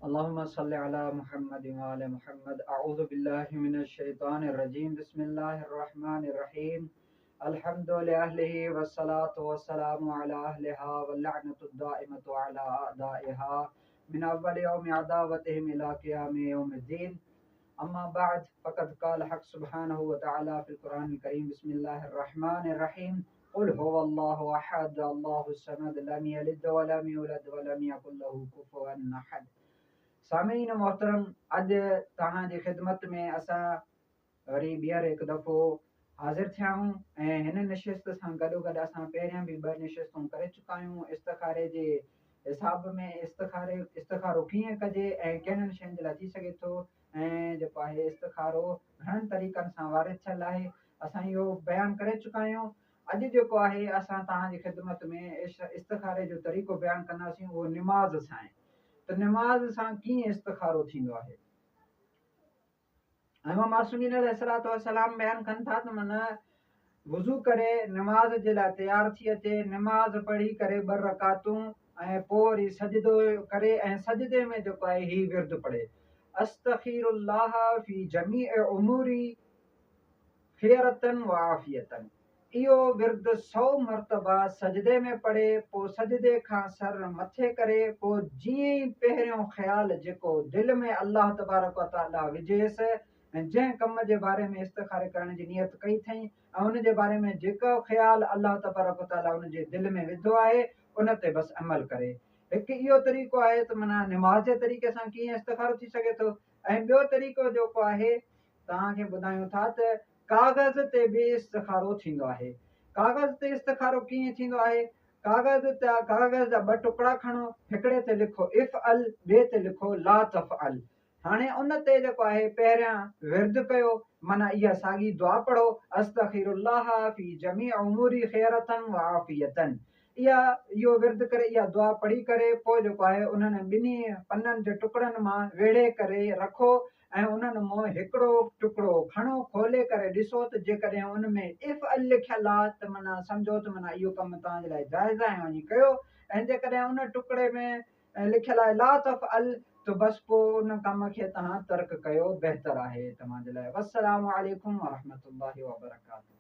अल्लाहुम्मा सल्लि अला मुहम्मद व आले मुहम्मद। अऊज़ु बिल्लाहि मिनश शैतानिर रजीम। बिस्मिल्लाहिर रहमानिर रहीम। अल्हम्दु लिल्लाहि वस्सलातु वस्सलामु अला अहलिहा वल्लअनतु दाइमतु अला अदाइहा मिन अव्वल यौमि अदावतिहिम इला क़ियामि यौमिद्दीन। अम्मा बाद फ़क़द क़ाल हक़ सुब्हानहु व तआला फ़िल क़ुरानिल करीम। बिस्मिल्लाहिर रहमानिर रहीम। क़ुल हुवल्लाहु अहद अल्लाहुस समद लम यलिद व लम यूलद व लम यकुल लहू कुफ़ुवन अहद। सामीन मोहतरम, अॼु तव्हांजी ख़िदमत में असां वरी ॿीहर हिकु दफ़ो हाज़िर थिया आहियूं ऐं हिन निशिस्त सां गॾोगॾु असां पहिरियां बि ॿ निशिस्तूं करे चुका आहियूं। इस्तिखारे जे हिसाब में इस्तिखारो कीअं कजे ऐं कहिड़ियुनि शयुनि जे लाइ थी सघे थो, ऐं जेको आहे इस्तिखारो घणनि तरीक़नि सां वारिद थियल आहे, असां इहो बयानु करे चुका आहियूं। अॼु जेको आहे असां तव्हांजी ख़िदमत में इस्तिखारे जो तरीक़ो बयानु कंदासीं, उहो निमाज़ सां आहे। त निमाज़ सां कीअं इस्तिखारो थींदो आहे। इमाम मासूमीन अलैहिस्सलातु वस्सलाम बयानु कनि था त माना वुज़ू करे निमाज़ जे लाइ तयारु थी अचे, निमाज़ पढ़ी करे 2 रकातूं ऐं पोइ वरी सजदो करे ऐं सजदे में जेको आहे ही विर्द पढ़े, अस्तग़फिरुल्लाह फी जमीअ उमूरी ख़ियरतन व आफ़ियतन। इहो विर्द 100 मरतबा सजदे में पढ़े, पोइ सजदे खां सर मथे करे, पोइ जीअं ई पहिरियों ख़्यालु जेको दिलि में अल्लाह तबारक व तआला विझेसि ऐं जंहिं कम जे बारे में इस्तिखारे करण जी नियत कई अथई ऐं उन जे बारे में जेको ख़्यालु अल्लाह तबारक व तआला उन जे दिलि में विधो आहे उन ते बसि अमल करे। हिकु इहो तरीक़ो आहे त माना निमाज़ जे तरीक़े सां कीअं इस्तिखारो थी सघे थो। ऐं ॿियो तरीक़ो जेको आहे तव्हांखे ॿुधायूं था त काग़ज़ ते बि इस्तिखारो थींदो आहे। काग़ज़ ते इस्तिखारो कीअं थींदो आहे। काग़ज़ जा 2 टुकड़ा खणो, हिकिड़े ते लिखो इफ़अल, ॿिए ते लिखो ला तफ़अल। हाणे उन ते जेको आहे पहिरियां विर्द कयो, माना इहा साॻी दुआ पढ़ो, अस्तग़फिरुल्लाह फी जमीअ उमूरी ख़ियरतन व आफ़ियतन। इहो विर्द करे इहा दुआ पढ़ी करे पोइ जेको आहे उन्हनि ॿिन्ही पननि जे टुकड़नि मां वेड़े करे रखो ऐं उन्हनि मां हिकिड़ो टुकड़ो खणो, खोले करे ॾिसो त जेकॾहिं उन में इफ़अल लिखियलु आहे त माना सम्झो त माना इहो कमु तव्हांजे लाइ जाइज़ आहे, वञी कयो। ऐं जेकॾहिं उन टुकड़े में लिखियलु आहे ला तफ़अल त बसि पोइ उन कम खे तव्हां तर्क कयो, बहितर आहे तव्हांजे लाइ। वस्सलामु अलैकुम व रहमतुल्लाहि व बरकातहू।